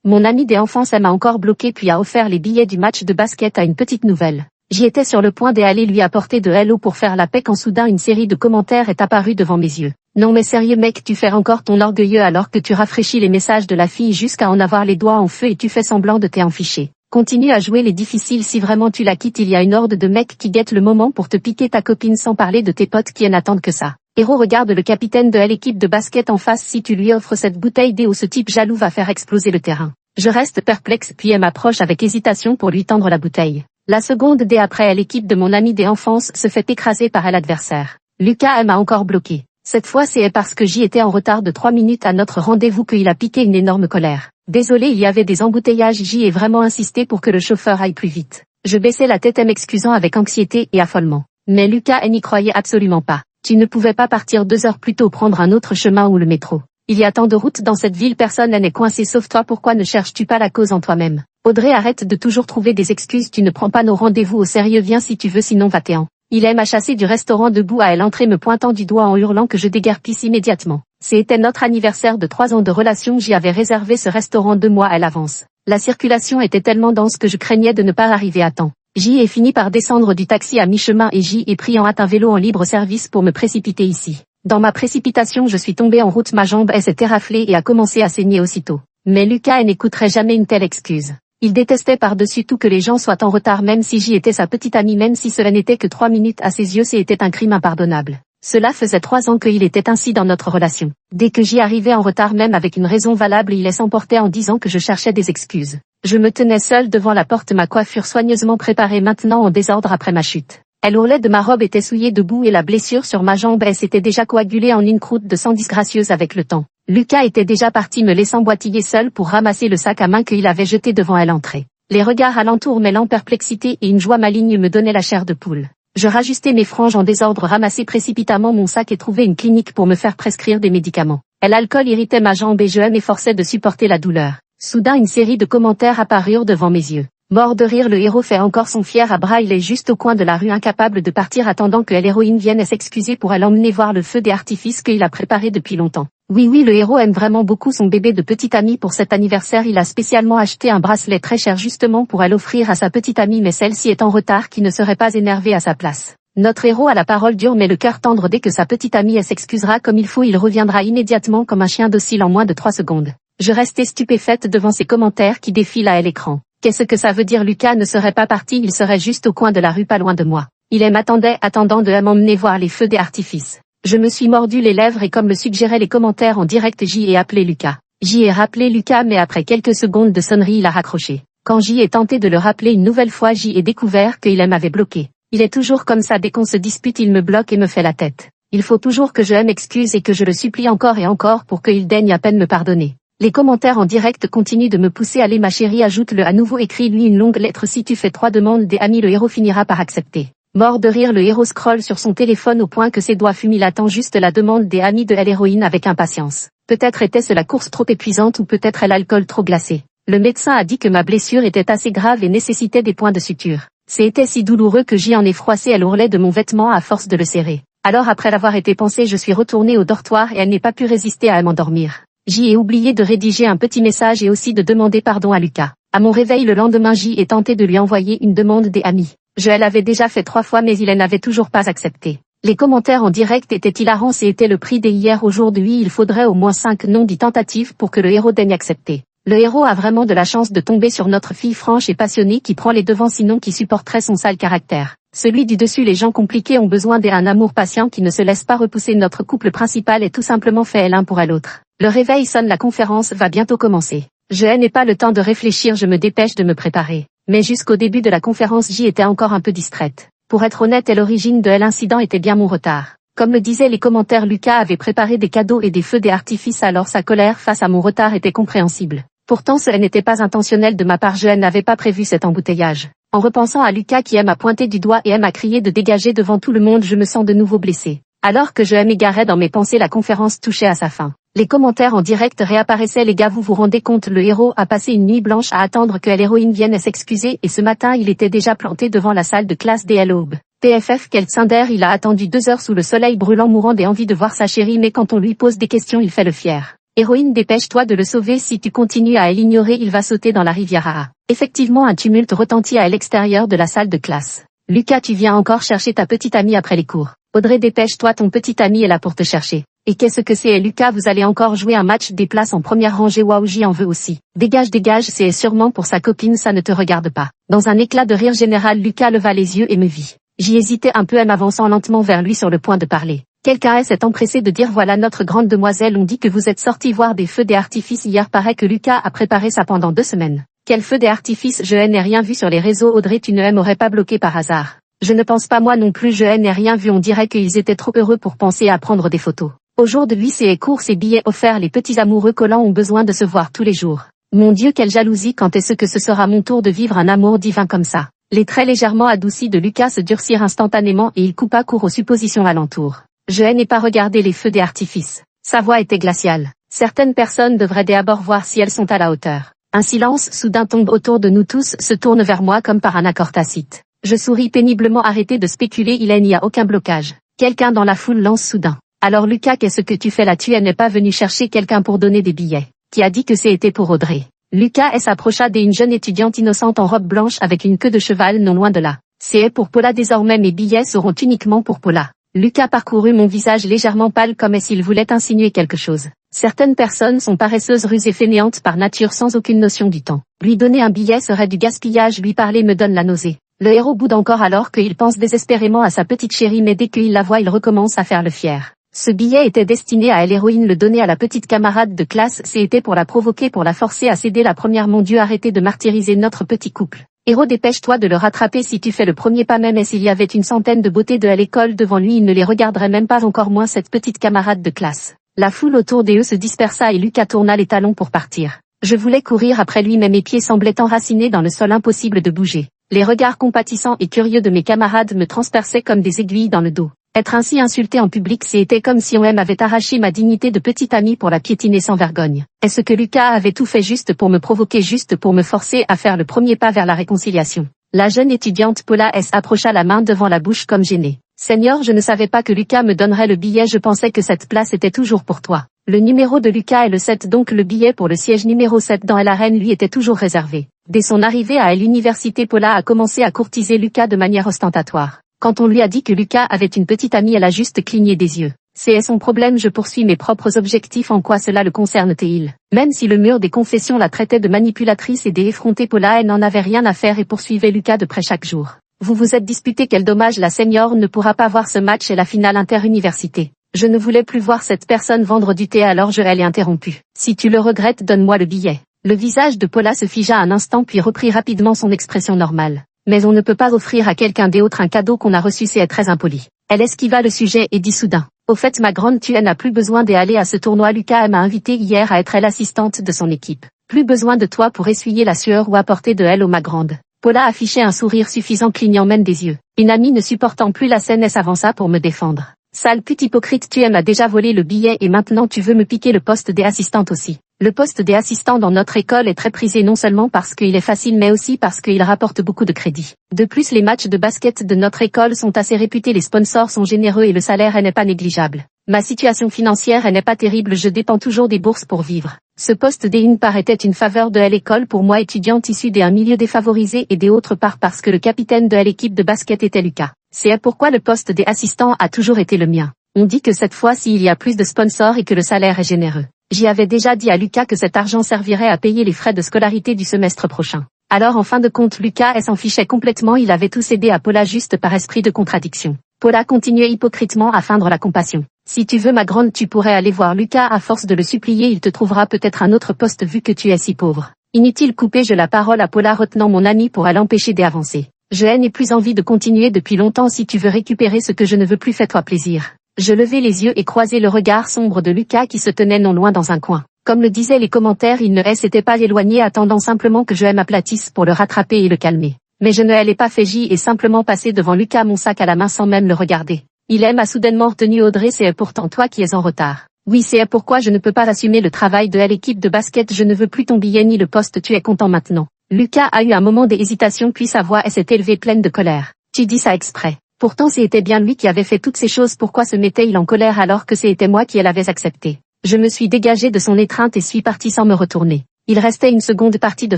Mon ami d'enfance m'a encore bloqué puis a offert les billets du match de basket à une petite nouvelle. J'y étais sur le point d'aller lui apporter de hello pour faire la paix quand soudain une série de commentaires est apparue devant mes yeux. Non mais sérieux mec, tu fais encore ton orgueilleux alors que tu rafraîchis les messages de la fille jusqu'à en avoir les doigts en feu et tu fais semblant de t'en ficher. Continue à jouer les difficiles si vraiment tu la quittes, il y a une horde de mecs qui guettent le moment pour te piquer ta copine sans parler de tes potes qui n'attendent que ça. Héros regarde le capitaine de l'équipe de basket en face, si tu lui offres cette bouteille d'eau, ce type jaloux va faire exploser le terrain. Je reste perplexe puis elle m'approche avec hésitation pour lui tendre la bouteille. La seconde D après l'équipe de mon ami d'enfance se fait écraser par l'adversaire. Lucas m'a encore bloqué. Cette fois c'est parce que j'y étais en retard de 3 minutes à notre rendez-vous qu'il a piqué une énorme colère. Désolé, il y avait des embouteillages, j'y ai vraiment insisté pour que le chauffeur aille plus vite. Je baissais la tête m'excusant avec anxiété et affolement. Mais Lucas n'y croyait absolument pas. Tu ne pouvais pas partir 2 heures plus tôt, prendre un autre chemin ou le métro. Il y a tant de routes dans cette ville, personne n'est coincé sauf toi, pourquoi ne cherches-tu pas la cause en toi-même? Audrey, arrête de toujours trouver des excuses, tu ne prends pas nos rendez-vous au sérieux, viens si tu veux sinon va-t'en. Il m'a chassé du restaurant debout à l'entrée me pointant du doigt en hurlant que je déguerpisse immédiatement. C'était notre anniversaire de 3 ans de relation, j'y avais réservé ce restaurant 2 mois à l'avance. La circulation était tellement dense que je craignais de ne pas arriver à temps. J'y ai fini par descendre du taxi à mi-chemin et j'y ai pris en hâte un vélo en libre service pour me précipiter ici. Dans ma précipitation je suis tombée en route, ma jambe s'était raflée et a commencé à saigner aussitôt. Mais Lucas n'écouterait jamais une telle excuse. Il détestait par-dessus tout que les gens soient en retard même si j'y étais sa petite amie, même si cela n'était que 3 minutes à ses yeux c'était un crime impardonnable. Cela faisait 3 ans qu'il était ainsi dans notre relation. Dès que j'y arrivais en retard même avec une raison valable il s'emportait en disant que je cherchais des excuses. Je me tenais seule devant la porte, ma coiffure soigneusement préparée maintenant en désordre après ma chute. Elle hurlait de ma robe était souillée de boue et la blessure sur ma jambe s'était déjà coagulée en une croûte de sang disgracieuse avec le temps. Lucas était déjà parti me laissant boitiller seul pour ramasser le sac à main qu'il avait jeté devant elle l'entrée. Les regards alentour mêlant perplexité et une joie maligne me donnaient la chair de poule. Je rajustais mes franges en désordre, ramassais précipitamment mon sac et trouvais une clinique pour me faire prescrire des médicaments. L'alcool irritait ma jambe et je m'efforçais de supporter la douleur. Soudain une série de commentaires apparurent devant mes yeux. Mort de rire, le héros fait encore son fier à bras, il est juste au coin de la rue incapable de partir attendant que l'héroïne vienne s'excuser pour l'emmener voir le feu d'artifice qu'il a préparé depuis longtemps. Oui, le héros aime vraiment beaucoup son bébé de petite amie. Pour cet anniversaire il a spécialement acheté un bracelet très cher justement pour l'offrir à sa petite amie, mais celle-ci est en retard qui ne serait pas énervée à sa place. Notre héros a la parole dure mais le cœur tendre, dès que sa petite amie s'excusera comme il faut il reviendra immédiatement comme un chien docile en moins de 3 secondes. Je restais stupéfaite devant ces commentaires qui défilent à l'écran. Qu'est-ce que ça veut dire? Lucas ne serait pas parti, il serait juste au coin de la rue pas loin de moi. Il m'attendait attendant de m'emmener voir les feux d'artifice. Je me suis mordu les lèvres et comme le suggéraient les commentaires en direct j'y ai appelé Lucas. J'y ai rappelé Lucas mais après quelques secondes de sonnerie il a raccroché. Quand j'y ai tenté de le rappeler une nouvelle fois j'y ai découvert qu'il m'avait bloqué. Il est toujours comme ça, dès qu'on se dispute il me bloque et me fait la tête. Il faut toujours que je m'excuse et que je le supplie encore et encore pour qu'il daigne à peine me pardonner. Les commentaires en direct continuent de me pousser. Allez ma chérie, ajoute-le à nouveau, écris-lui une longue lettre. Si tu fais 3 demandes des amis le héros finira par accepter. Mort de rire, le héros scrolle sur son téléphone au point que ses doigts fument. Il attend juste la demande des amis de l'héroïne avec impatience. Peut-être était-ce la course trop épuisante ou peut-être l'alcool trop glacé. Le médecin a dit que ma blessure était assez grave et nécessitait des points de suture. C'était si douloureux que j'y en ai froissé. Elle hurlait de mon vêtement à force de le serrer. Alors après l'avoir été pansée je suis retournée au dortoir et elle n'est pas pu résister à m'endormir. J'y ai oublié de rédiger un petit message et aussi de demander pardon à Lucas. À mon réveil le lendemain j'y ai tenté de lui envoyer une demande des amis. Je l'avais déjà fait 3 fois mais il n'avait toujours pas accepté. Les commentaires en direct étaient hilarants, c'était le prix des hier. Aujourd'hui il faudrait au moins 5 non-dits tentatives pour que le héros daigne accepter. Le héros a vraiment de la chance de tomber sur notre fille franche et passionnée qui prend les devants, sinon qui supporterait son sale caractère. Celui du dessus, les gens compliqués ont besoin d'un amour patient qui ne se laisse pas repousser. Notre couple principal est tout simplement fait l'un pour l'autre. Le réveil sonne, la conférence va bientôt commencer. Je n'ai pas le temps de réfléchir, je me dépêche de me préparer. Mais jusqu'au début de la conférence j'y étais encore un peu distraite. Pour être honnête, l'origine de l'incident était bien mon retard. Comme le disaient les commentaires, Lucas avait préparé des cadeaux et des feux d'artifice, alors sa colère face à mon retard était compréhensible. Pourtant ce n'était pas intentionnel de ma part, je n'avais pas prévu cet embouteillage. En repensant à Lucas qui m'a pointé du doigt et m'a crié de dégager devant tout le monde, je me sens de nouveau blessée. Alors que je m'égarais dans mes pensées, la conférence touchait à sa fin. Les commentaires en direct réapparaissaient. Les gars, vous vous rendez compte, le héros a passé une nuit blanche à attendre que l'héroïne vienne s'excuser et ce matin il était déjà planté devant la salle de classe dès l'aube. PFF, quel cinder, il a attendu 2 heures sous le soleil brûlant mourant d'envie de voir sa chérie, mais quand on lui pose des questions il fait le fier. Héroïne, dépêche-toi de le sauver, si tu continues à l'ignorer il va sauter dans la rivière. Effectivement, un tumulte retentit à l'extérieur de la salle de classe. Lucas, tu viens encore chercher ta petite amie après les cours. Audrey, dépêche-toi, ton petit ami est là pour te chercher. Et qu'est-ce que c'est, Lucas, vous allez encore jouer un match des places en première rangée, waouh, j'y en veux aussi. Dégage, dégage, c'est sûrement pour sa copine, ça ne te regarde pas. Dans un éclat de rire général, Lucas leva les yeux et me vit. J'y hésitais un peu en m'avançant lentement vers lui sur le point de parler. Quelqu'un s'est empressé de dire voilà notre grande demoiselle, on dit que vous êtes sorti voir des feux d'artifice hier, paraît que Lucas a préparé ça pendant 2 semaines. Quel feu d'artifice, je n'ai rien vu sur les réseaux, Audrey, tu ne m'aurais pas bloqué par hasard. Je ne pense pas, moi non plus, je n'ai rien vu, on dirait qu'ils étaient trop heureux pour penser à prendre des photos. Au jour de lui, c'est courses et billets offerts, les petits amoureux collants ont besoin de se voir tous les jours. Mon Dieu, quelle jalousie, quand est-ce que ce sera mon tour de vivre un amour divin comme ça. Les traits légèrement adoucis de Lucas se durcirent instantanément et il coupa court aux suppositions alentour. Je n'ai pas regardé les feux d'artifice. Sa voix était glaciale. Certaines personnes devraient d'abord voir si elles sont à la hauteur. Un silence soudain tombe autour de nous tous, se tourne vers moi comme par un accord tacite. Je souris péniblement, arrêtez de spéculer, il n'y a aucun blocage. Quelqu'un dans la foule lance soudain. Alors Lucas, qu'est-ce que tu fais là? Tu n'es pas venu chercher quelqu'un pour donner des billets. Qui a dit que c'était pour Audrey? Lucas s'approcha d'une jeune étudiante innocente en robe blanche avec une queue de cheval non loin de là. C'est pour Paula, désormais mes billets seront uniquement pour Paula. Lucas parcourut mon visage légèrement pâle comme s'il voulait insinuer quelque chose. Certaines personnes sont paresseuses, rusées, fainéantes par nature sans aucune notion du temps. Lui donner un billet serait du gaspillage, lui parler me donne la nausée. Le héros boude encore alors qu'il pense désespérément à sa petite chérie, mais dès qu'il la voit il recommence à faire le fier. Ce billet était destiné à l'héroïne, le donner à la petite camarade de classe, c'était pour la provoquer, pour la forcer à céder la première. Mon Dieu, arrêtez de martyriser notre petit couple. Héros, dépêche-toi de le rattraper, si tu fais le premier pas, même s'il y avait une centaine de beautés de l'école devant lui, il ne les regarderait même pas, encore moins cette petite camarade de classe. La foule autour d'eux se dispersa et Lucas tourna les talons pour partir. Je voulais courir après lui mais mes pieds semblaient enracinés dans le sol, impossible de bouger. Les regards compatissants et curieux de mes camarades me transperçaient comme des aiguilles dans le dos. Être ainsi insulté en public, c'était comme si on m'avait arraché ma dignité de petit ami pour la piétiner sans vergogne. Est-ce que Lucas avait tout fait juste pour me provoquer, juste pour me forcer à faire le premier pas vers la réconciliation? La jeune étudiante Paula approcha la main devant la bouche comme gênée. Seigneur, je ne savais pas que Lucas me donnerait le billet, je pensais que cette place était toujours pour toi. Le numéro de Lucas est le 7, donc le billet pour le siège numéro 7 dans l'arène lui était toujours réservé. Dès son arrivée à l'université, Paula a commencé à courtiser Lucas de manière ostentatoire. Quand on lui a dit que Lucas avait une petite amie, elle a juste cligné des yeux. C'est son problème, je poursuis mes propres objectifs, en quoi cela le concerne-t-il? Même si le mur des confessions la traitait de manipulatrice et d'effrontée, Paula, elle n'en avait rien à faire et poursuivait Lucas de près chaque jour. Vous vous êtes disputé, quel dommage, la senior ne pourra pas voir ce match et la finale interuniversité. Je ne voulais plus voir cette personne vendre du thé, alors je l'ai interrompu. Si tu le regrettes, donne-moi le billet. Le visage de Paula se figea un instant puis reprit rapidement son expression normale. Mais on ne peut pas offrir à quelqu'un d'autre un cadeau qu'on a reçu, c'est très impoli. Elle esquiva le sujet et dit soudain. Au fait, ma grande, tu n'as plus besoin d'aller à ce tournoi, Lucas m'a invité hier à être l'assistante de son équipe. Plus besoin de toi pour essuyer la sueur ou apporter de elle, ma grande. Paula affichait un sourire suffisant, clignant même des yeux. Une amie ne supportant plus la scène s'avança pour me défendre. Sale pute hypocrite, tu m'as déjà volé le billet et maintenant tu veux me piquer le poste des assistantes aussi. Le poste des assistants dans notre école est très prisé, non seulement parce qu'il est facile mais aussi parce qu'il rapporte beaucoup de crédit. De plus, les matchs de basket de notre école sont assez réputés, les sponsors sont généreux et le salaire n'est pas négligeable. Ma situation financière n'est pas terrible, je dépends toujours des bourses pour vivre. Ce poste d'une part était une faveur de l'école pour moi, étudiante issue d'un milieu défavorisé, et d'autre part parce que le capitaine de l'équipe de basket était Lucas. C'est pourquoi le poste des assistants a toujours été le mien. On dit que cette fois-ci il y a plus de sponsors et que le salaire est généreux. J'y avais déjà dit à Lucas que cet argent servirait à payer les frais de scolarité du semestre prochain. Alors en fin de compte Lucas s'en fichait complètement, il avait tout cédé à Paula juste par esprit de contradiction. Paula continuait hypocritement à feindre la compassion. Si tu veux ma grande, tu pourrais aller voir Lucas, à force de le supplier il te trouvera peut-être un autre poste vu que tu es si pauvre. Inutile, couper-je la parole à Paula retenant mon ami pour l'empêcher d'avancer. Je n'ai plus envie de continuer depuis longtemps, si tu veux récupérer ce que je ne veux plus, fais-toi plaisir. Je levai les yeux et croisai le regard sombre de Lucas qui se tenait non loin dans un coin. Comme le disaient les commentaires, il ne s'était pas éloigné, attendant simplement que je m'aplatisse pour le rattraper et le calmer. Mais je ne l'ai pas fait, j'y ai simplement passé devant Lucas, mon sac à la main sans même le regarder. Il m'a soudainement retenu. Audrey, c'est pourtant toi qui es en retard. Oui, c'est pourquoi je ne peux pas assumer le travail de l'équipe de basket, je ne veux plus ton billet ni le poste, tu es content maintenant. Lucas a eu un moment d'hésitation puis sa voix s'est élevée pleine de colère. Tu dis ça exprès. Pourtant c'était bien lui qui avait fait toutes ces choses, pourquoi se mettait-il en colère alors que c'était moi qui l'avais accepté? Je me suis dégagée de son étreinte et suis partie sans me retourner. Il restait une seconde partie de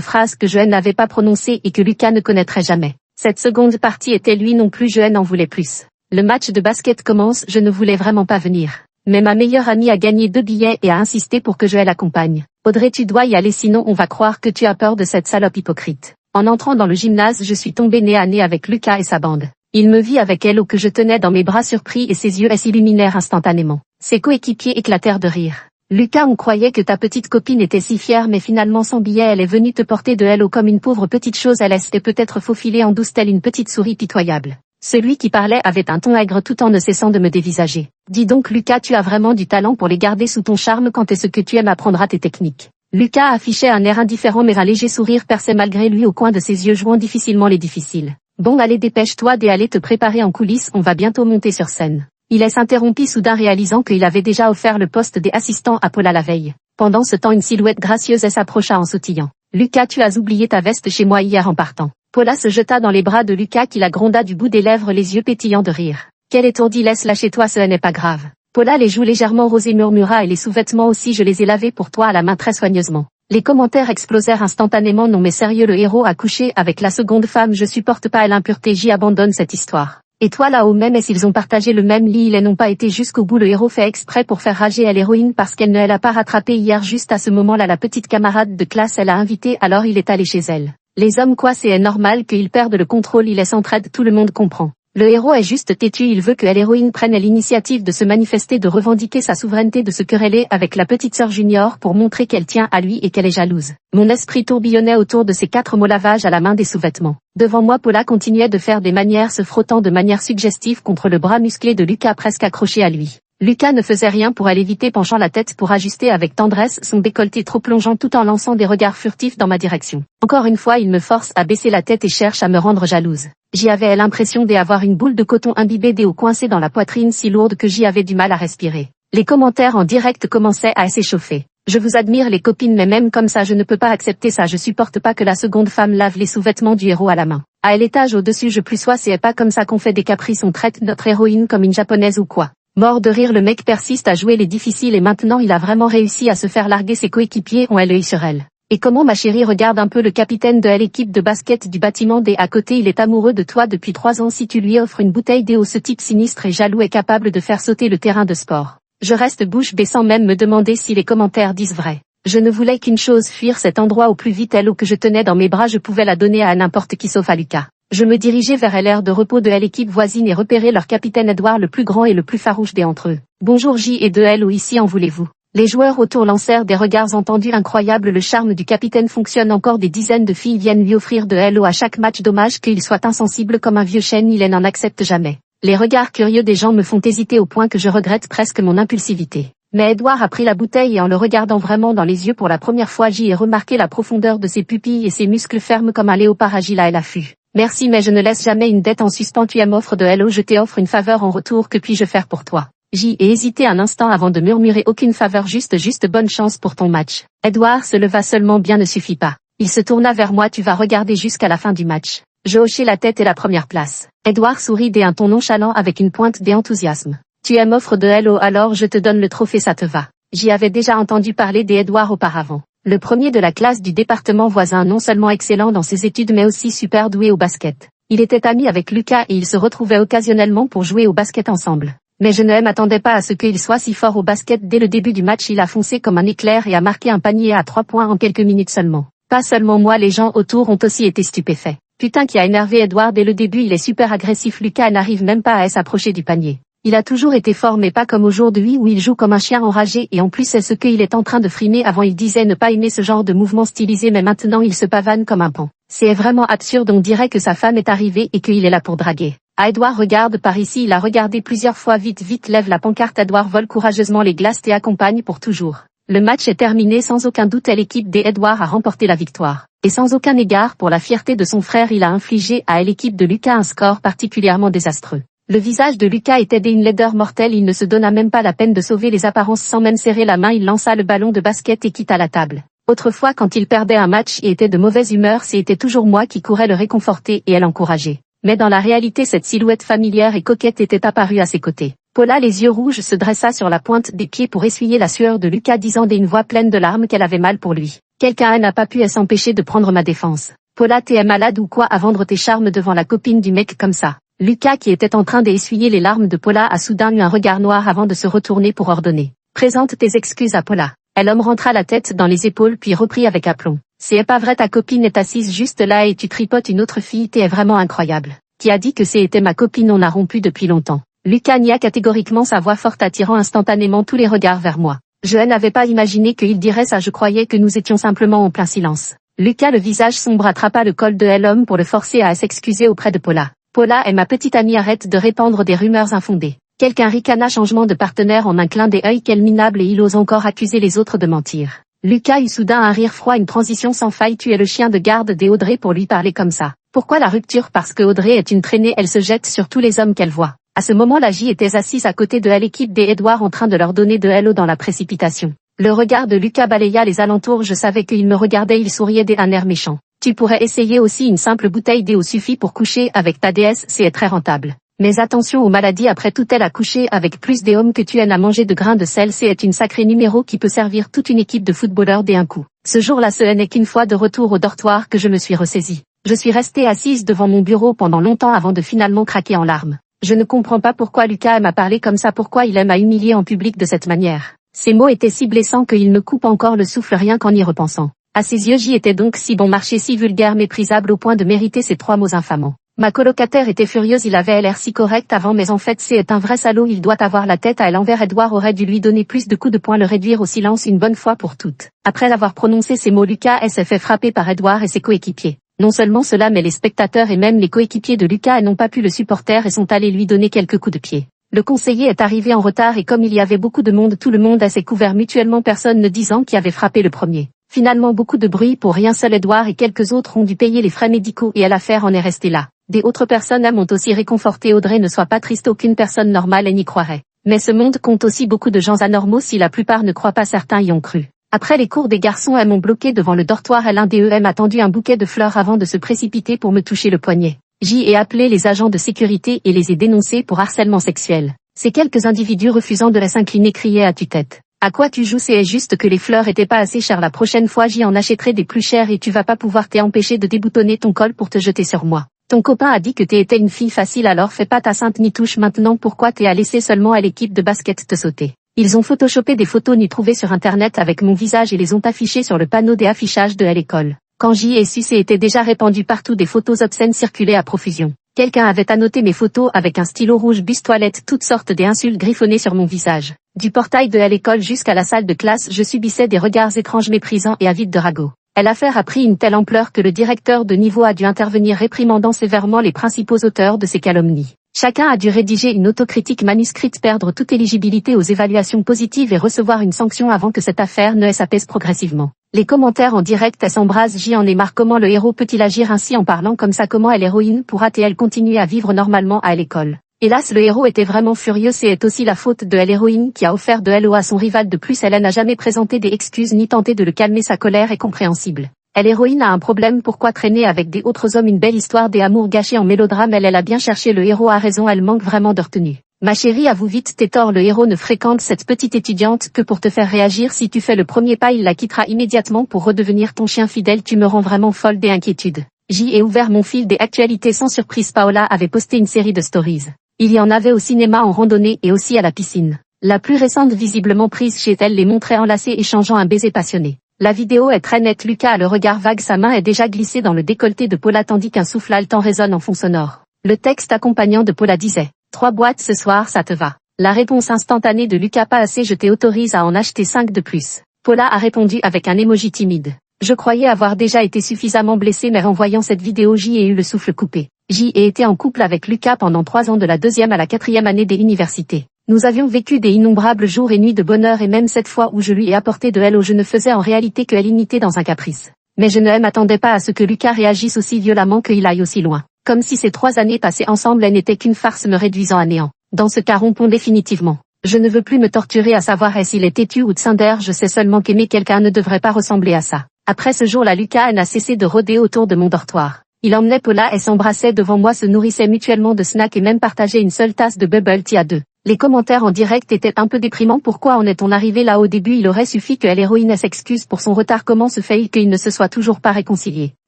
phrase que Joanne n'avait pas prononcée et que Lucas ne connaîtrait jamais. Cette seconde partie était lui non plus, Joanne en voulait plus. Le match de basket commence, je ne voulais vraiment pas venir. Mais ma meilleure amie a gagné 2 billets et a insisté pour que Joël accompagne. Audrey, tu dois y aller sinon on va croire que tu as peur de cette salope hypocrite. En entrant dans le gymnase, je suis tombée nez à nez avec Lucas et sa bande. Il me vit avec Hello que je tenais dans mes bras surpris et ses yeux s'illuminèrent instantanément. Ses coéquipiers éclatèrent de rire. Lucas, on croyait que ta petite copine était si fière mais finalement sans billet elle est venue te porter de Hello comme une pauvre petite chose, elle s'était peut-être faufilée en douce telle une petite souris pitoyable. Celui qui parlait avait un ton aigre tout en ne cessant de me dévisager. Dis donc Lucas, tu as vraiment du talent pour les garder sous ton charme quand est-ce que tu aimes apprendre à tes techniques. Lucas affichait un air indifférent mais un léger sourire perçait malgré lui au coin de ses yeux jouant difficilement les difficiles. Bon allez dépêche-toi d'aller te préparer en coulisses, on va bientôt monter sur scène. Il s'interrompit soudain réalisant qu'il avait déjà offert le poste des assistants à Paula la veille. Pendant ce temps une silhouette gracieuse s'approcha en sautillant. Lucas, tu as oublié ta veste chez moi hier en partant. Paula se jeta dans les bras de Lucas qui la gronda du bout des lèvres, les yeux pétillants de rire. Quel étourdi, laisse-la chez toi, ce n'est pas grave. Paula, les joues légèrement rosées, murmura, et les sous-vêtements aussi, je les ai lavés pour toi à la main très soigneusement. Les commentaires explosèrent instantanément. Non mais sérieux, le héros a couché avec la seconde femme, je supporte pas l'impureté, j'y abandonne cette histoire. Et toi là-haut, même s'ils ont partagé le même lit, ils n'ont pas été jusqu'au bout. Le héros fait exprès pour faire rager à l'héroïne parce qu'elle ne l'a pas rattrapé hier. Juste à ce moment-là, la petite camarade de classe elle a invité, alors il est allé chez elle. Les hommes quoi, c'est normal qu'ils perdent le contrôle, ils s'entraident, tout le monde comprend. Le héros est juste têtu, il veut que l'héroïne prenne l'initiative de se manifester, de revendiquer sa souveraineté, de se quereller avec la petite sœur junior pour montrer qu'elle tient à lui et qu'elle est jalouse. Mon esprit tourbillonnait autour de ces 4 mots, lavage à la main des sous-vêtements. Devant moi, Paula continuait de faire des manières, se frottant de manière suggestive contre le bras musclé de Lucas presque accroché à lui. Lucas ne faisait rien pour l'éviter, penchant la tête pour ajuster avec tendresse son décolleté trop plongeant tout en lançant des regards furtifs dans ma direction. Encore une fois, il me force à baisser la tête et cherche à me rendre jalouse. J'y avais l'impression d'avoir une boule de coton imbibée des hauts coincée dans la poitrine si lourde que j'y avais du mal à respirer. Les commentaires en direct commençaient à s'échauffer. Je vous admire les copines, mais même comme ça je ne peux pas accepter ça, je supporte pas que la seconde femme lave les sous-vêtements du héros à la main. À l'étage au-dessus je plus sois, c'est pas comme ça qu'on fait des caprices, on traite notre héroïne comme une japonaise ou quoi. Mort de rire, le mec persiste à jouer les difficiles et maintenant il a vraiment réussi à se faire larguer, ses coéquipiers ont l'œil sur elle. Et comment ma chérie, regarde un peu le capitaine de l'équipe de basket du bâtiment D à côté, il est amoureux de toi depuis 3 ans, si tu lui offres une bouteille d'eau, ce type sinistre et jaloux est capable de faire sauter le terrain de sport. Je reste bouche bée sans même me demander si les commentaires disent vrai. Je ne voulais qu'une chose, fuir cet endroit au plus vite. Elle que je tenais dans mes bras, je pouvais la donner à n'importe qui sauf à Lucas. Je me dirigeais vers l'aire de repos de l'équipe voisine et repérer leur capitaine Edouard, le plus grand et le plus farouche des entre eux. Bonjour J et de L, ou ici en voulez-vous? Les joueurs autour lancèrent des regards entendus. Incroyable, le charme du capitaine fonctionne encore, des dizaines de filles viennent lui offrir de Hello à chaque match, dommage qu'il soit insensible comme un vieux chêne, il n'en accepte jamais. Les regards curieux des gens me font hésiter au point que je regrette presque mon impulsivité. Mais Edouard a pris la bouteille et en le regardant vraiment dans les yeux pour la première fois, j'y ai remarqué la profondeur de ses pupilles et ses muscles fermes comme un léopard agile à l'affût. Merci, mais je ne laisse jamais une dette en suspens, tu m'offres de Hello, je t'offre une faveur en retour, que puis-je faire pour toi? J'y ai hésité un instant avant de murmurer aucune faveur, juste bonne chance pour ton match. Edouard se leva seulement, bien ne suffit pas. Il se tourna vers moi, tu vas regarder jusqu'à la fin du match. Je hochai la tête et la première place. Edouard sourit d'un ton nonchalant avec une pointe d'enthousiasme. Tu m'offres de Hello, alors je te donne le trophée, ça te va? J'y avais déjà entendu parler d'Edouard auparavant. Le premier de la classe du département voisin, non seulement excellent dans ses études mais aussi super doué au basket. Il était ami avec Lucas et ils se retrouvaient occasionnellement pour jouer au basket ensemble. Mais je ne m'attendais pas à ce qu'il soit si fort au basket. Dès le début du match, il a foncé comme un éclair et a marqué un panier à 3 points en quelques minutes seulement. Pas seulement moi, les gens autour ont aussi été stupéfaits. Putain, qui a énervé Edouard dès le début, il est super agressif. Lucas n'arrive même pas à s'approcher du panier. Il a toujours été fort mais pas comme aujourd'hui où il joue comme un chien enragé et en plus c'est ce qu'il est en train de frimer. Avant il disait ne pas aimer ce genre de mouvement stylisé mais maintenant il se pavane comme un pan. C'est vraiment absurde, on dirait que sa femme est arrivée et qu'il est là pour draguer. Ah, Edouard, regarde par ici, il a regardé plusieurs fois. Vite lève la pancarte. Edouard vole courageusement les glaces et accompagne pour toujours. Le match est terminé sans aucun doute et l'équipe d'Edouard a remporté la victoire. Et sans aucun égard pour la fierté de son frère, il a infligé à l'équipe de Lucas un score particulièrement désastreux. Le visage de Lucas était d'une laideur mortelle, il ne se donna même pas la peine de sauver les apparences sans même serrer la main, il lança le ballon de basket et quitta la table. Autrefois quand il perdait un match et était de mauvaise humeur, c'était toujours moi qui courais le réconforter et l'encourager. Mais dans la réalité cette silhouette familière et coquette était apparue à ses côtés. Paula, les yeux rouges, se dressa sur la pointe des pieds pour essuyer la sueur de Lucas, disant d'une voix pleine de larmes qu'elle avait mal pour lui. Quelqu'un n'a pas pu s'empêcher de prendre ma défense. Paula, t'es malade ou quoi à vendre tes charmes devant la copine du mec comme ça? Lucas, qui était en train d'essuyer les larmes de Paula, a soudain eu un regard noir avant de se retourner pour ordonner. Présente tes excuses à Paula. L'homme rentra la tête dans les épaules puis reprit avec aplomb. C'est pas vrai, ta copine est assise juste là et tu tripotes une autre fille, t'es vraiment incroyable. Qui a dit que c'était ma copine? On a rompu depuis longtemps. Lucas nia catégoriquement, sa voix forte attirant instantanément tous les regards vers moi. Je n'avais pas imaginé qu'il dirait ça, je croyais que nous étions simplement en plein silence. Lucas, le visage sombre, attrapa le col de l'homme pour le forcer à s'excuser auprès de Paula. Paula est ma petite amie, arrête de répandre des rumeurs infondées. Quelqu'un ricana, changement de partenaire en un clin d'œil, quel minable, et il ose encore accuser les autres de mentir. Lucas eut soudain un rire froid, une transition sans faille. Tu es le chien de garde des Audrey pour lui parler comme ça. Pourquoi la rupture? Parce que Audrey est une traînée, elle se jette sur tous les hommes qu'elle voit. À ce moment-là, J était assise à côté de l'équipe des Edouard en train de leur donner de l'eau dans la précipitation. Le regard de Lucas balaya les alentours, je savais qu'il me regardait, il souriait d'un air méchant. Tu pourrais essayer aussi, une simple bouteille d'eau suffit pour coucher avec ta déesse, c'est très rentable. Mais attention aux maladies, après tout elle a couché avec plus d'hommes que tu en as mangé de grains de sel, c'est une sacrée numéro qui peut servir toute une équipe de footballeurs d'un coup. Ce jour-là, ce n'est qu'une fois de retour au dortoir que je me suis ressaisie. Je suis restée assise devant mon bureau pendant longtemps avant de finalement craquer en larmes. Je ne comprends pas pourquoi Lucas m'a parlé comme ça, pourquoi il m'a humilié en public de cette manière. Ces mots étaient si blessants qu'il me coupe encore le souffle rien qu'en y repensant. À ses yeux, J était donc si bon marché, si vulgaire, méprisable au point de mériter ces 3 mots infamants. Ma colocataire était furieuse, il avait l'air si correct avant, mais en fait c'est un vrai salaud, il doit avoir la tête à l'envers. Edouard aurait dû lui donner plus de coups de poing, le réduire au silence une bonne fois pour toutes. Après avoir prononcé ces mots, Lucas s'est fait frapper par Edouard et ses coéquipiers. Non seulement cela, mais les spectateurs et même les coéquipiers de Lucas n'ont pas pu le supporter et sont allés lui donner quelques coups de pied. Le conseiller est arrivé en retard et comme il y avait beaucoup de monde, tout le monde s'est couvert mutuellement, personne ne disant qui avait frappé le premier. Finalement beaucoup de bruit pour rien, seul Edouard et quelques autres ont dû payer les frais médicaux et l'affaire en est restée là. Des autres personnes m'ont aussi réconforté. Audrey, ne sois pas triste, aucune personne normale n'y croirait. Mais ce monde compte aussi beaucoup de gens anormaux, si la plupart ne croient pas, certains y ont cru. Après les cours des garçons, m'ont bloqué devant le dortoir et l'un d'eux m'a tendu un bouquet de fleurs avant de se précipiter pour me toucher le poignet. J'y ai appelé les agents de sécurité et les ai dénoncés pour harcèlement sexuel. Ces quelques individus refusant de s'incliner criaient à tue-tête. À quoi tu joues? C'est juste que les fleurs étaient pas assez chères, la prochaine fois j'y en achèterai des plus chères et tu vas pas pouvoir t'empêcher de déboutonner ton col pour te jeter sur moi. Ton copain a dit que t'étais une fille facile, alors fais pas ta sainte ni touche maintenant. Pourquoi t'es à laisser seulement à l'équipe de basket te sauter? Ils ont photoshopé des photos ni trouvées sur internet avec mon visage et les ont affichées sur le panneau des affichages de l'école. Quand j'y ai su, c'était déjà répandu partout, des photos obscènes circulaient à profusion. Quelqu'un avait annoté mes photos avec un stylo rouge bus toilette, toutes sortes d'insultes griffonnées sur mon visage. Du portail de l'école jusqu'à la salle de classe, je subissais des regards étranges, méprisants et avides de ragots. L'affaire a pris une telle ampleur que le directeur de niveau a dû intervenir, réprimandant sévèrement les principaux auteurs de ces calomnies. Chacun a dû rédiger une autocritique manuscrite, perdre toute éligibilité aux évaluations positives et recevoir une sanction avant que cette affaire ne s'apaise progressivement. Les commentaires en direct s'embrasent. J'y en ai marre. Comment le héros peut-il agir ainsi en parlant comme ça? Comment l'héroïne pourra-t-elle continuer à vivre normalement à l'école? Hélas, le héros était vraiment furieux. C'est aussi la faute de l'héroïne qui a offert de l'eau à son rival. De plus, elle n'a jamais présenté des excuses ni tenté de le calmer. Sa colère est compréhensible. L'héroïne a un problème, pourquoi traîner avec des autres hommes? Une belle histoire des amours gâchés en mélodrame. Elle a bien cherché, le héros a raison, elle manque vraiment de retenue. Ma chérie, avoue vite tes torts, le héros ne fréquente cette petite étudiante que pour te faire réagir. Si tu fais le premier pas, il la quittera immédiatement pour redevenir ton chien fidèle. Tu me rends vraiment folle d'inquiétude. J'y ai ouvert mon fil des actualités sans surprise. Paola avait posté une série de stories. Il y en avait au cinéma, en randonnée et aussi à la piscine. La plus récente, visiblement prise chez elle, les montrait enlacés échangeant un baiser passionné. La vidéo est très nette. Lucas a le regard vague, sa main est déjà glissée dans le décolleté de Paula tandis qu'un souffle haletant résonne en fond sonore. Le texte accompagnant de Paula disait « 3 boîtes ce soir, ça te va ?» La réponse instantanée de Lucas « Pas assez, je t'autorise à en acheter 5 de plus ?» Paula a répondu avec un émoji timide. Je croyais avoir déjà été suffisamment blessée, mais en voyant cette vidéo, j'y ai eu le souffle coupé. J'y ai été en couple avec Lucas pendant 3 ans, de la 2e à la 4e année de l'université. Nous avions vécu des innombrables jours et nuits de bonheur, et même cette fois où je lui ai apporté de l'eau, je ne faisais en réalité que l'imiter dans un caprice. Mais je ne m'attendais pas à ce que Lucas réagisse aussi violemment, qu'il aille aussi loin. Comme si ces 3 années passées ensemble n'étaient qu'une farce me réduisant à néant. Dans ce cas, rompons définitivement. Je ne veux plus me torturer à savoir s'il est têtu ou tsundere, je sais seulement qu'aimer quelqu'un ne devrait pas ressembler à ça. Après ce jour-là, Lucas n'a cessé de rôder autour de mon dortoir. Il emmenait Paula et s'embrassait devant moi, se nourrissaient mutuellement de snacks et même partageaient une seule tasse de bubble tea à 2. Les commentaires en direct étaient un peu déprimants. Pourquoi en est-on arrivé là? Au début il aurait suffi que l'héroïne s'excuse pour son retard. Comment se fait-il qu'il ne se soit toujours pas réconcilié?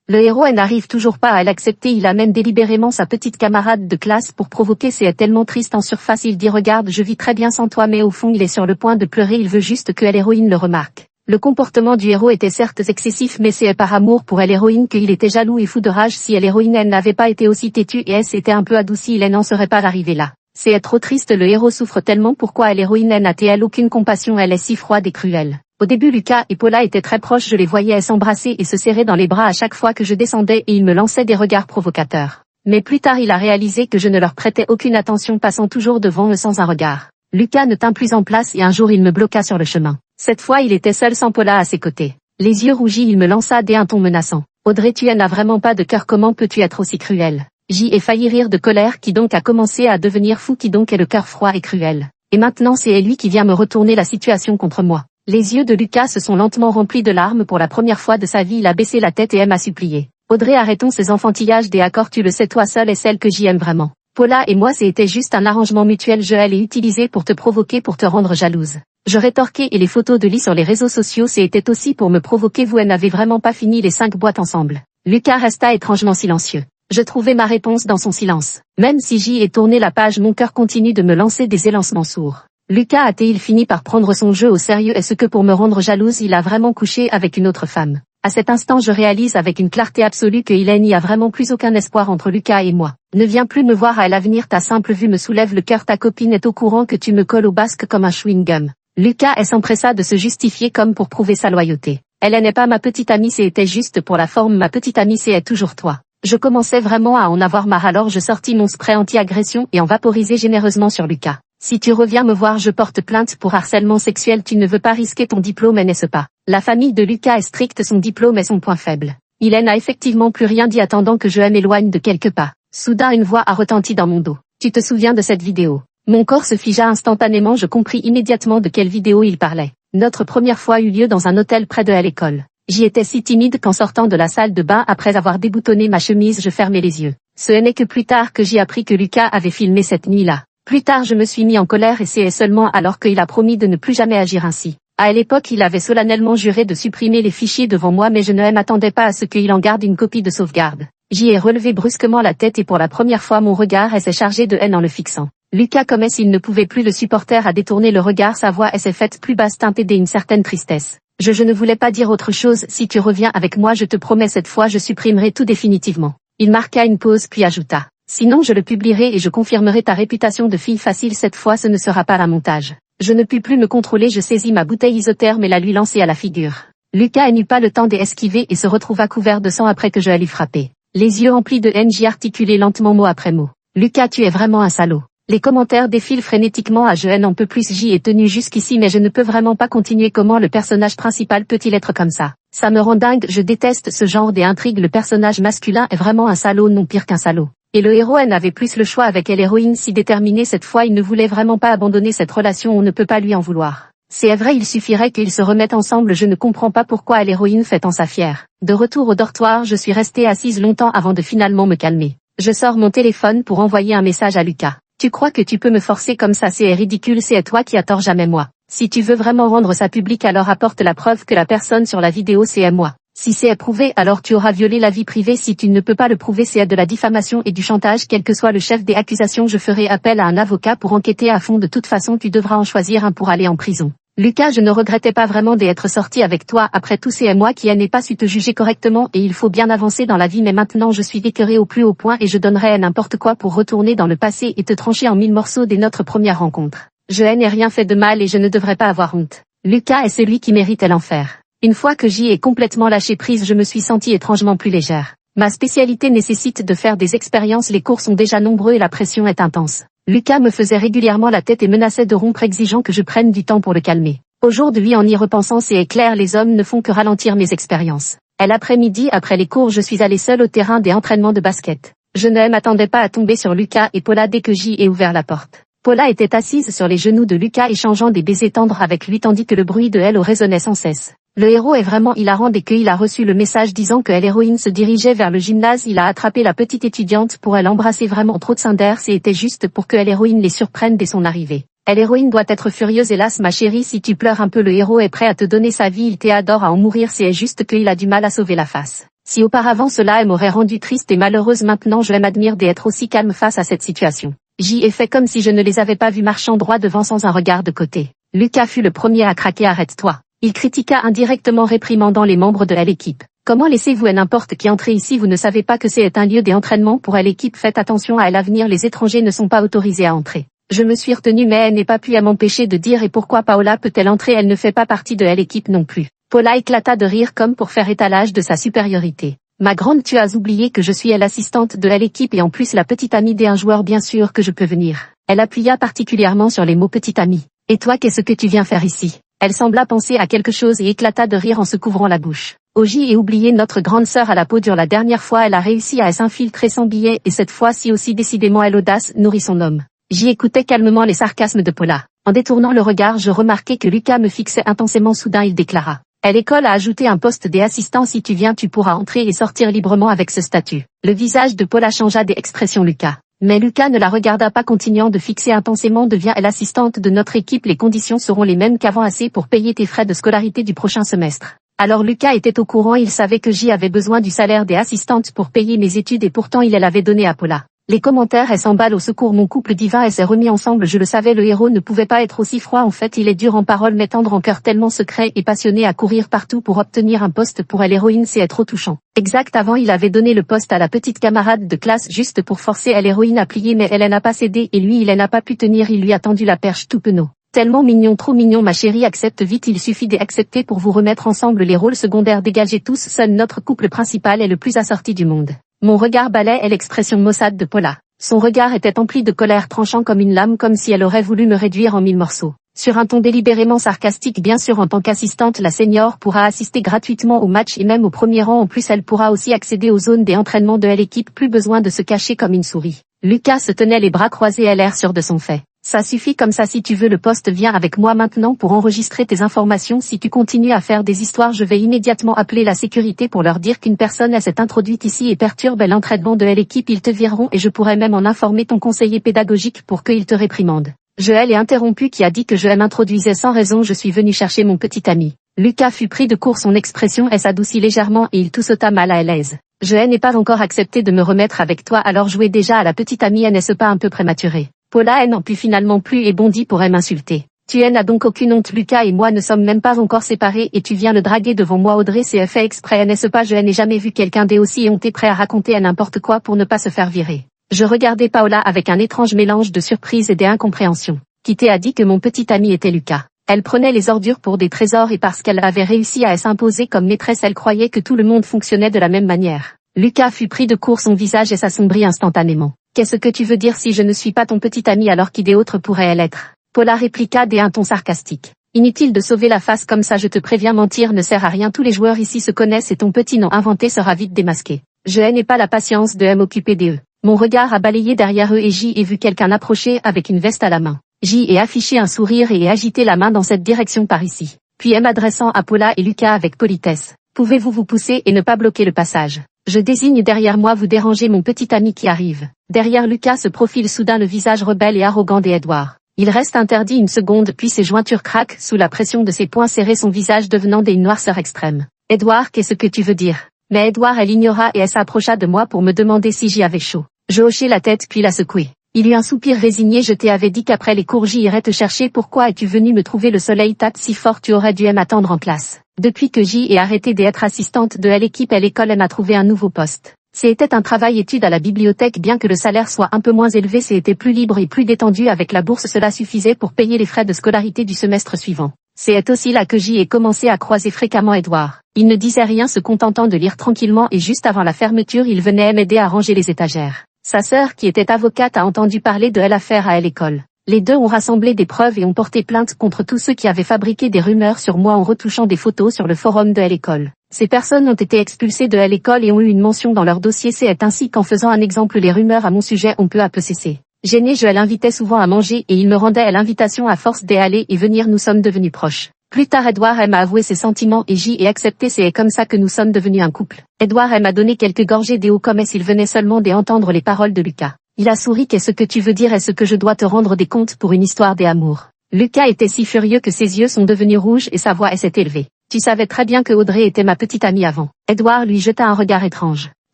Le héros n'arrive toujours pas à l'accepter. Il amène délibérément sa petite camarade de classe pour provoquer. C'est tellement triste. En surface il dit regarde je vis très bien sans toi, mais au fond il est sur le point de pleurer. Il veut juste que l'héroïne le remarque. Le comportement du héros était certes excessif, mais c'est par amour pour l'héroïne qu'il était jaloux et fou de rage. Si l'héroïne n'avait pas été aussi têtue et elle s'était un peu adoucie, il n'en serait pas arrivé là. C'est trop triste. Le héros souffre tellement. Pourquoi l'héroïne n'a-t-elle aucune compassion? Elle est si froide et cruelle. Au début Lucas et Paula étaient très proches. Je les voyais s'embrasser et se serrer dans les bras à chaque fois que je descendais et ils me lançaient des regards provocateurs. Mais plus tard il a réalisé que je ne leur prêtais aucune attention, passant toujours devant eux sans un regard. Lucas ne tint plus en place et un jour il me bloqua sur le chemin. Cette fois il était seul sans Paula à ses côtés. Les yeux rougis il me lança d'un ton menaçant. Audrey, tu n'as vraiment pas de cœur, comment peux-tu être aussi cruelle? J'y ai failli rire de colère. Qui donc a commencé à devenir fou? Qui donc est le cœur froid et cruel? Et maintenant c'est lui qui vient me retourner la situation contre moi. Les yeux de Lucas se sont lentement remplis de larmes. Pour la première fois de sa vie il a baissé la tête et m'a supplié. Audrey, arrêtons ces enfantillages. Des accords, tu le sais, toi seule est celle que j'aime vraiment. Paula et moi c'était juste un arrangement mutuel. Je l'ai utilisé pour te provoquer, pour te rendre jalouse. Je rétorquai. Et les photos de lit sur les réseaux sociaux c'était aussi pour me provoquer. Vous n'avez vraiment pas fini les 5 boîtes ensemble. Lucas resta étrangement silencieux. Je trouvais ma réponse dans son silence. Même si j'y ai tourné la page, mon cœur continue de me lancer des élancements sourds. Lucas a-t-il fini par prendre son jeu au sérieux? Est-ce que pour me rendre jalouse il a vraiment couché avec une autre femme? À cet instant je réalise avec une clarté absolue qu'il n'y a vraiment plus aucun espoir entre Lucas et moi. Ne viens plus me voir à l'avenir, ta simple vue me soulève le cœur. Ta copine est au courant que tu me colles au basque comme un chewing-gum. Lucas s'empressa de se justifier comme pour prouver sa loyauté. Elle n'est pas ma petite amie, c'était juste pour la forme. Ma petite amie c'est toujours toi. Je commençais vraiment à en avoir marre, alors je sortis mon spray anti-agression et en vaporisai généreusement sur Lucas. Si tu reviens me voir, je porte plainte pour harcèlement sexuel. Tu ne veux pas risquer ton diplôme, n'est-ce pas? La famille de Lucas est stricte, son diplôme est son point faible. Il n'a effectivement plus rien dit, attendant que je m'éloigne de quelques pas. Soudain une voix a retenti dans mon dos. Tu te souviens de cette vidéo? Mon corps se figea instantanément, je compris immédiatement de quelle vidéo il parlait. Notre première fois eut lieu dans un hôtel près de l'école. J'y étais si timide qu'en sortant de la salle de bain après avoir déboutonné ma chemise, je fermais les yeux. Ce n'est que plus tard que j'y appris que Lucas avait filmé cette nuit-là. Plus tard je me suis mis en colère et c'est seulement alors qu'il a promis de ne plus jamais agir ainsi. À l'époque il avait solennellement juré de supprimer les fichiers devant moi, mais je ne m'attendais pas à ce qu'il en garde une copie de sauvegarde. J'y ai relevé brusquement la tête et pour la première fois mon regard s'est chargé de haine en le fixant. Lucas, comme s'il ne pouvait plus le supporter, a détourné le regard, sa voix s'est faite plus basse teintée d'une certaine tristesse. Je ne voulais pas dire autre chose. Si tu reviens avec moi, je te promets, cette fois je supprimerai tout définitivement. Il marqua une pause puis ajouta. Sinon je le publierai et je confirmerai ta réputation de fille facile. Cette fois ce ne sera pas un montage. Je ne pus plus me contrôler, je saisis ma bouteille isotherme et la lui lançai à la figure. Lucas n'eut pas le temps d'esquiver et se retrouva couvert de sang après que je l'ai frappé. Les yeux remplis de haine, j'y articulai lentement mot après mot. Lucas, tu es vraiment un salaud. Les commentaires défilent frénétiquement. Je n'en peux plus, j'y ai tenu jusqu'ici mais je ne peux vraiment pas continuer. Comment le personnage principal peut-il être comme ça? Ça me rend dingue, je déteste ce genre d'intrigue. Le personnage masculin est vraiment un salaud, non pire qu'un salaud. Et le héros n'avait plus le choix avec l'héroïne si déterminée cette fois, il ne voulait vraiment pas abandonner cette relation, on ne peut pas lui en vouloir. C'est vrai, il suffirait qu'ils se remettent ensemble, je ne comprends pas pourquoi l'héroïne fait en sa fière. De retour au dortoir, je suis restée assise longtemps avant de finalement me calmer. Je sors mon téléphone pour envoyer un message à Lucas. Tu crois que tu peux me forcer comme ça? C'est ridicule, c'est toi qui as tort, jamais moi. Si tu veux vraiment rendre ça public, alors apporte la preuve que la personne sur la vidéo c'est moi. Si c'est approuvé, alors tu auras violé la vie privée. Si tu ne peux pas le prouver, c'est de la diffamation et du chantage. Quel que soit le chef des accusations, je ferai appel à un avocat pour enquêter à fond. De toute façon, tu devras en choisir un pour aller en prison. Lucas, je ne regrettais pas vraiment d'être sorti avec toi. Après tout, c'est moi qui n'ai pas su te juger correctement et il faut bien avancer dans la vie. Mais maintenant, je suis écœurée au plus haut point et je donnerais n'importe quoi pour retourner dans le passé et te trancher en 1000 morceaux dès notre première rencontre. Je n'ai rien fait de mal et je ne devrais pas avoir honte. Lucas est celui qui mérite l'enfer. Une fois que j'y ai complètement lâché prise, je me suis sentie étrangement plus légère. Ma spécialité nécessite de faire des expériences, les cours sont déjà nombreux et la pression est intense. Lucas me faisait régulièrement la tête et menaçait de rompre, exigeant que je prenne du temps pour le calmer. Aujourd'hui, en y repensant, c'est clair, les hommes ne font que ralentir mes expériences. L'après-midi, après les cours, je suis allée seule au terrain des entraînements de basket. Je ne m'attendais pas à tomber sur Lucas et Paula dès que j'y ai ouvert la porte. Paula était assise sur les genoux de Lucas échangeant des baisers tendres avec lui tandis que le bruit de elle résonnait sans cesse. Le héros est vraiment hilarant. Dès qu'il a reçu le message disant que l'héroïne se dirigeait vers le gymnase, il a attrapé la petite étudiante pour elle embrasser vraiment trop de Sanders et était juste pour que l'héroïne les surprenne dès son arrivée. L'héroïne doit être furieuse. Hélas ma chérie, si tu pleures un peu, le héros est prêt à te donner sa vie, il t'adore à en mourir, c'est juste qu'il a du mal à sauver la face. Si auparavant cela m'aurait rendu triste et malheureuse, maintenant je m'admire d'être aussi calme face à cette situation. J'y ai fait comme si je ne les avais pas vus marchant droit devant sans un regard de côté. Lucas fut le premier à craquer. Arrête-toi. Il critiqua indirectement, réprimandant les membres de l'équipe. Comment laissez-vous n'importe qui entrer ici? Vous ne savez pas que c'est un lieu d'entraînement pour l'équipe? Faites attention à l'avenir, les étrangers ne sont pas autorisés à entrer. Je me suis retenue mais elle n'est pas pu m'empêcher de dire et pourquoi Paola peut-elle entrer? Elle ne fait pas partie de l'équipe non plus. Paula éclata de rire comme pour faire étalage de sa supériorité. Ma grande, tu as oublié que je suis l'assistante de l'équipe et en plus la petite amie d'un joueur, bien sûr que je peux venir. Elle appuya particulièrement sur les mots petite amie. Et toi, qu'est-ce que tu viens faire ici? Elle sembla penser à quelque chose et éclata de rire en se couvrant la bouche. Oji et oublié notre grande sœur à la peau dure. La dernière fois elle a réussi à s'infiltrer sans billet et cette fois-ci aussi décidément l'audace nourrit son homme. J'y écoutais calmement les sarcasmes de Paula. En détournant le regard je remarquai que Lucas me fixait intensément. Soudain il déclara. L'école a ajouté un poste d'assistant, si tu viens tu pourras entrer et sortir librement avec ce statut. Le visage de Paula changea d'expression. Lucas. Mais Lucas ne la regarda pas, continuant de fixer intensément. Deviens l'assistante de notre équipe, les conditions seront les mêmes qu'avant, assez pour payer tes frais de scolarité du prochain semestre. Alors Lucas était au courant, il savait que j'y avais besoin du salaire des assistantes pour payer mes études et pourtant il l'avait donné à Paula. Les commentaires s'emballent au secours, mon couple divin s'est remis ensemble, je le savais, le héros ne pouvait pas être aussi froid, en fait il est dur en parole mais tendre en cœur, tellement secret et passionné à courir partout pour obtenir un poste pour l'héroïne, c'est trop touchant. Exact, avant il avait donné le poste à la petite camarade de classe juste pour forcer l'héroïne à plier mais elle n'a pas cédé et lui il n'a pas pu tenir, il lui a tendu la perche tout penaud. Tellement mignon, trop mignon ma chérie, accepte vite, il suffit d'accepter pour vous remettre ensemble les rôles secondaires, dégagez tous, seul notre couple principal est le plus assorti du monde. Mon regard balayait l'expression maussade de Paula. Son regard était empli de colère, tranchant comme une lame, comme si elle aurait voulu me réduire en 1000 morceaux. Sur un ton délibérément sarcastique, bien sûr, en tant qu'assistante, la senior pourra assister gratuitement au match et même au premier rang. En plus, elle pourra aussi accéder aux zones des entraînements de l'équipe, plus besoin de se cacher comme une souris. Lucas se tenait les bras croisés à l'air sûr de son fait. Ça suffit comme ça, si tu veux le poste, viens avec moi maintenant pour enregistrer tes informations. Si tu continues à faire des histoires, je vais immédiatement appeler la sécurité pour leur dire qu'une personne s'est introduite ici et perturbe l'entraînement de l'équipe. Ils te vireront et je pourrais même en informer ton conseiller pédagogique pour qu'il te réprimande. Je l'ai interrompu qui a dit que je m'introduisais sans raison, je suis venu chercher mon petit ami. Lucas fut pris de court, son expression s'adoucit légèrement et il toussota mal à l'aise. Je n'ai pas encore accepté de me remettre avec toi, alors jouer déjà à la petite amie, n'est-ce pas un peu prématuré? Paula n'en put finalement plus et bondit pour m'insulter. Tu n'as donc aucune honte? Lucas et moi ne sommes même pas encore séparés et tu viens le draguer devant moi? Audrey, c'est fait exprès, n'est-ce pas? Je n'ai jamais vu quelqu'un d'aussi honté, prêt à raconter à n'importe quoi pour ne pas se faire virer. Je regardais Paula avec un étrange mélange de surprise et d'incompréhension. Qui t'a dit que mon petit ami était Lucas? Elle prenait les ordures pour des trésors et parce qu'elle avait réussi à s'imposer comme maîtresse, elle croyait que tout le monde fonctionnait de la même manière. Lucas fut pris de court, son visage s'assombrit instantanément. Qu'est-ce que tu veux dire? Si je ne suis pas ton petit ami, alors qui d'autre pourrait l'être? Paula répliqua d'un ton sarcastique. Inutile de sauver la face comme ça, je te préviens, mentir ne sert à rien, tous les joueurs ici se connaissent et ton petit nom inventé sera vite démasqué. Je n'ai pas la patience de m'occuper d'eux. Mon regard a balayé derrière eux et j'y ai vu quelqu'un approcher avec une veste à la main. J'y ai affiché un sourire et ai agité la main dans cette direction, par ici. Puis m'adressant à Paula et Lucas avec politesse. Pouvez-vous vous pousser et ne pas bloquer le passage? Je désigne derrière moi, vous dérangez mon petit ami qui arrive. Derrière Lucas se profile soudain le visage rebelle et arrogant d'Edouard. Il reste interdit une seconde puis ses jointures craquent sous la pression de ses poings serrés, son visage devenant d'une noirceur extrême. Edouard, qu'est-ce que tu veux dire? Mais Edouard, elle ignora et elle s'approcha de moi pour me demander si j'y avais chaud. Je hochai la tête puis la secouai. Il eut un soupir résigné. Je t'avais dit qu'après les cours j'y irais te chercher, pourquoi es-tu venu me trouver? Le soleil tape si fort, tu aurais dû m'attendre en classe. Depuis que j'y ai arrêté d'être assistante de l'équipe à l'école, elle m'a trouvé un nouveau poste. C'était un travail étude à la bibliothèque, bien que le salaire soit un peu moins élevé, c'était plus libre et plus détendu avec la bourse, cela suffisait pour payer les frais de scolarité du semestre suivant. C'est aussi là que j'y ai commencé à croiser fréquemment Edouard. Il ne disait rien, se contentant de lire tranquillement et juste avant la fermeture il venait m'aider à ranger les étagères. Sa sœur qui était avocate a entendu parler de l'affaire à l'école. Les deux ont rassemblé des preuves et ont porté plainte contre tous ceux qui avaient fabriqué des rumeurs sur moi en retouchant des photos sur le forum de l'école. Ces personnes ont été expulsées de l'école et ont eu une mention dans leur dossier. C'est ainsi qu'en faisant un exemple, les rumeurs à mon sujet ont peu à peu cessé. Gêné, je l'invitais souvent à manger et il me rendait à l'invitation à force d'y aller et venir, nous sommes devenus proches. Plus tard Edouard m'a avoué ses sentiments et j'y ai accepté, c'est comme ça que nous sommes devenus un couple. Edouard m'a donné quelques gorgées d'eau comme s'il venait seulement d'entendre les paroles de Lucas. Il a souri. Qu'est-ce que tu veux dire? Est-ce que je dois te rendre des comptes pour une histoire d'amour? Lucas était si furieux que ses yeux sont devenus rouges et sa voix s'est élevée. Tu savais très bien que Audrey était ma petite amie avant. Edouard lui jeta un regard étrange.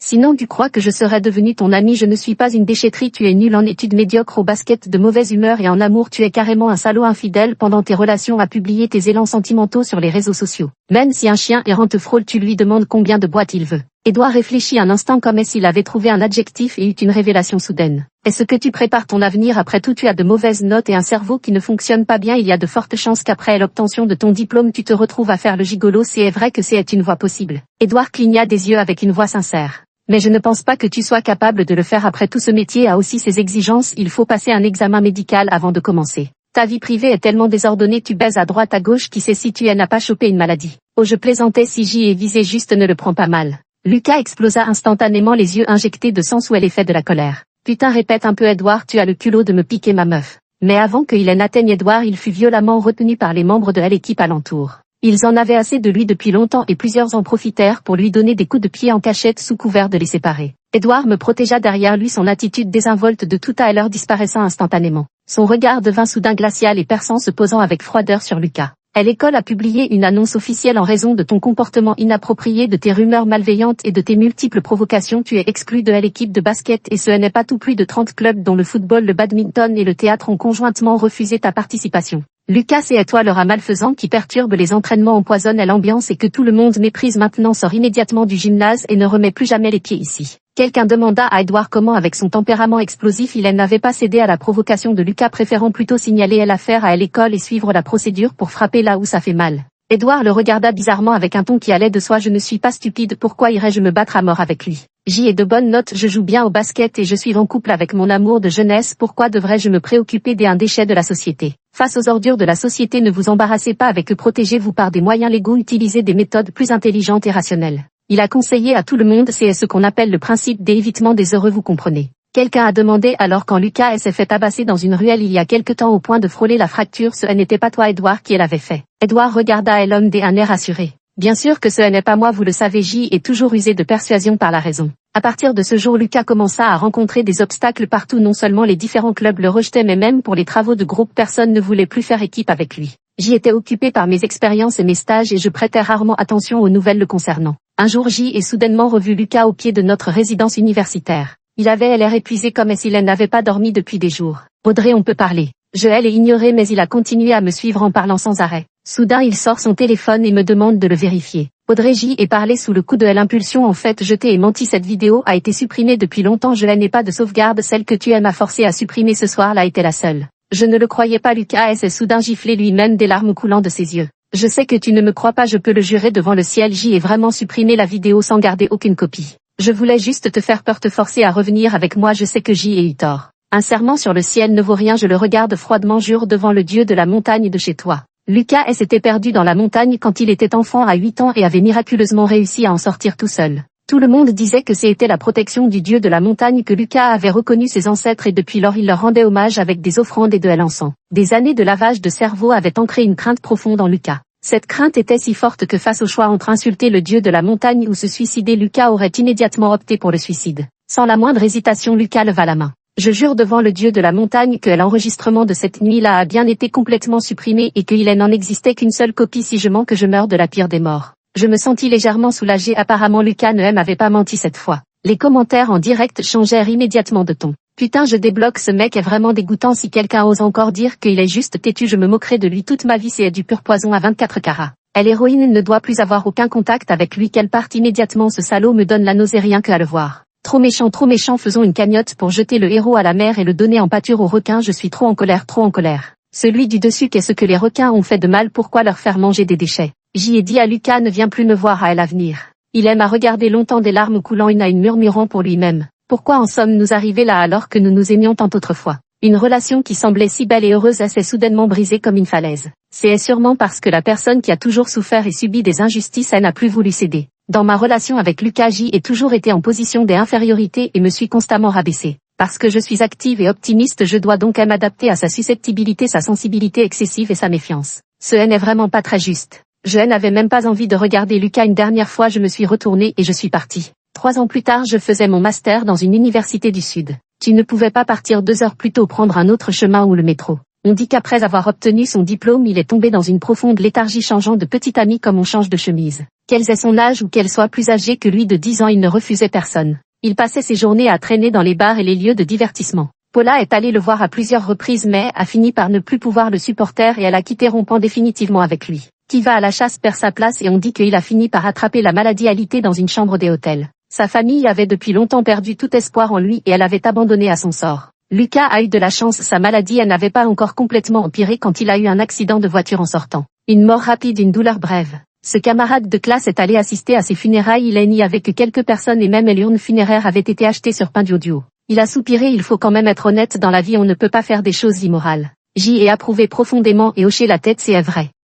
Sinon tu crois que je serais devenu ton ami? Je ne suis pas une déchetterie, tu es nul en études, médiocre au basket, de mauvaise humeur et en amour, tu es carrément un salaud infidèle pendant tes relations à publier tes élans sentimentaux sur les réseaux sociaux. Même si un chien errant te frôle, tu lui demandes combien de boîtes il veut. Edouard réfléchit un instant comme s'il avait trouvé un adjectif et eut une révélation soudaine. Est-ce que tu prépares ton avenir? Après tout, tu as de mauvaises notes et un cerveau qui ne fonctionne pas bien. Il y a de fortes chances qu'après l'obtention de ton diplôme, tu te retrouves à faire le gigolo. C'est vrai que c'est une voie possible. Edouard cligna des yeux avec une voix sincère. Mais je ne pense pas que tu sois capable de le faire. Après tout, ce métier a aussi ses exigences, il faut passer un examen médical avant de commencer. Ta vie privée est tellement désordonnée, tu baises à droite à gauche, qui sait si tu n'as pas chopé une maladie. Oh, je plaisantais, si j'y ai visé, juste ne le prends pas mal. Lucas explosa instantanément, les yeux injectés de sang sous l'effet de la colère. Putain, répète un peu Edouard, tu as le culot de me piquer ma meuf. Mais avant qu'il n'atteigne Edouard, il fut violemment retenu par les membres de l'équipe alentour. Ils en avaient assez de lui depuis longtemps et plusieurs en profitèrent pour lui donner des coups de pied en cachette sous couvert de les séparer. Edouard me protégea derrière lui, son attitude désinvolte de tout à l'heure disparaissant instantanément. Son regard devint soudain glacial et perçant, se posant avec froideur sur Lucas. L'école a publié une annonce officielle en raison de ton comportement inapproprié, de tes rumeurs malveillantes et de tes multiples provocations. Tu es exclu de l'équipe de basket et ce n'est pas tout. Plus de 30 clubs dont le football, le badminton et le théâtre ont conjointement refusé ta participation. Lucas, c'est toi le rat malfaisant qui perturbe les entraînements, empoisonne l'ambiance et que tout le monde méprise. Maintenant sors immédiatement du gymnase et ne remets plus jamais les pieds ici. Quelqu'un demanda à Edouard comment, avec son tempérament explosif, il n'avait pas cédé à la provocation de Lucas, préférant plutôt signaler l'affaire à l'école et suivre la procédure pour frapper là où ça fait mal. Edouard le regarda bizarrement avec un ton qui allait de soi. Je ne suis pas stupide, pourquoi irais-je me battre à mort avec lui? J'y ai de bonnes notes, je joue bien au basket et je suis en couple avec mon amour de jeunesse, pourquoi devrais-je me préoccuper d'un déchet de la société? Face aux ordures de la société, ne vous embarrassez pas avec eux, protégez-vous par des moyens légaux, utilisez des méthodes plus intelligentes et rationnelles. Il a conseillé à tout le monde, c'est ce qu'on appelle le principe d'évitement des heureux, vous comprenez. Quelqu'un a demandé alors quand Lucas s'est fait tabasser dans une ruelle il y a quelque temps au point de frôler la fracture, ce n'était pas toi Edouard qui l'avait fait. Edouard regarda l'homme d'un air assuré. Bien sûr que ce n'est pas moi, vous le savez, j'y ai toujours usé de persuasion par la raison. À partir de ce jour, Lucas commença à rencontrer des obstacles partout, non seulement les différents clubs le rejetaient mais même pour les travaux de groupe personne ne voulait plus faire équipe avec lui. J'y étais occupé par mes expériences et mes stages et je prêtais rarement attention aux nouvelles le concernant. Un jour j'y ai soudainement revu Lucas au pied de notre résidence universitaire. Il avait l'air épuisé comme s'il n'avait pas dormi depuis des jours. Audrey, on peut parler. Je l'ai ignoré mais il a continué à me suivre en parlant sans arrêt. Soudain il sort son téléphone et me demande de le vérifier. Audrey, j'y ai parlé sous le coup de l'impulsion, en fait je t'ai menti, cette vidéo a été supprimée depuis longtemps, je n'ai pas de sauvegarde, celle que tu m'as forcé à supprimer ce soir-là était la seule. Je ne le croyais pas. Lucas s'est soudain giflé lui-même, des larmes coulant de ses yeux. Je sais que tu ne me crois pas, je peux le jurer devant le ciel, j'y ai vraiment supprimé la vidéo sans garder aucune copie. Je voulais juste te faire peur, te forcer à revenir avec moi, je sais que j'y ai eu tort. Un serment sur le ciel ne vaut rien, je le regarde froidement, jure devant le dieu de la montagne de chez toi. Lucas s'était perdu dans la montagne quand il était enfant à 8 ans et avait miraculeusement réussi à en sortir tout seul. Tout le monde disait que c'était la protection du dieu de la montagne, que Lucas avait reconnu ses ancêtres et depuis lors il leur rendait hommage avec des offrandes et de l'encens. Des années de lavage de cerveau avaient ancré une crainte profonde en Lucas. Cette crainte était si forte que face au choix entre insulter le dieu de la montagne ou se suicider, Lucas aurait immédiatement opté pour le suicide. Sans la moindre hésitation, Lucas leva la main. Je jure devant le dieu de la montagne que l'enregistrement de cette nuit-là a bien été complètement supprimé et qu'il n'en existait qu'une seule copie. Si je mens, que je meurs de la pire des morts. Je me sentis légèrement soulagé, apparemment Lucas ne m'avait pas menti cette fois. Les commentaires en direct changèrent immédiatement de ton. Putain, je débloque, ce mec est vraiment dégoûtant, si quelqu'un ose encore dire qu'il est juste têtu, je me moquerai de lui toute ma vie, c'est du pur poison à 24 carats. L'héroïne ne doit plus avoir aucun contact avec lui, qu'elle parte immédiatement, ce salaud me donne la nausée rien qu'à le voir. Trop méchant, faisons une cagnotte pour jeter le héros à la mer et le donner en pâture aux requins, je suis trop en colère. Celui du dessus, qu'est-ce que les requins ont fait de mal, pourquoi leur faire manger des déchets? J'y ai dit à Lucas, ne viens plus me voir à l'avenir. Il aime à regarder longtemps, des larmes coulant une à une, murmurant pour lui-même. Pourquoi en sommes-nous arrivés là alors que nous nous aimions tant autrefois? Une relation qui semblait si belle et heureuse s'est soudainement brisée comme une falaise. C'est sûrement parce que la personne qui a toujours souffert et subi des injustices n'a plus voulu céder. Dans ma relation avec Lucas, j'y ai toujours été en position d'infériorité et me suis constamment rabaissée. Parce que je suis active et optimiste, je dois donc m'adapter à sa susceptibilité, sa sensibilité excessive et sa méfiance. Ce haine est vraiment pas très juste. Je n'avais même pas envie de regarder Lucas une dernière fois, je me suis retournée et je suis partie. 3 ans plus tard, je faisais mon master dans une université du Sud. Tu ne pouvais pas partir 2 heures plus tôt, prendre un autre chemin ou le métro. On dit qu'après avoir obtenu son diplôme, il est tombé dans une profonde léthargie, changeant de petit ami comme on change de chemise. Qu'elle ait son âge ou qu'elle soit plus âgée que lui de 10 ans, il ne refusait personne. Il passait ses journées à traîner dans les bars et les lieux de divertissement. Paula est allée le voir à plusieurs reprises mais a fini par ne plus pouvoir le supporter et elle a quitté, rompant définitivement avec lui. Qui va à la chasse perd sa place et on dit qu'il a fini par attraper la maladie alitée dans une chambre des hôtels. Sa famille avait depuis longtemps perdu tout espoir en lui et elle avait abandonné à son sort. Lucas a eu de la chance, sa maladie n'avait pas encore complètement empiré quand il a eu un accident de voiture en sortant. Une mort rapide, une douleur brève. Ce camarade de classe est allé assister à ses funérailles, il n'y avait que quelques personnes et même l'urne funéraire avait été achetée sur Pinduoduo. Il a soupiré, il faut quand même être honnête, dans la vie on ne peut pas faire des choses immorales. J'y ai approuvé profondément et hoché la tête, c'est vrai.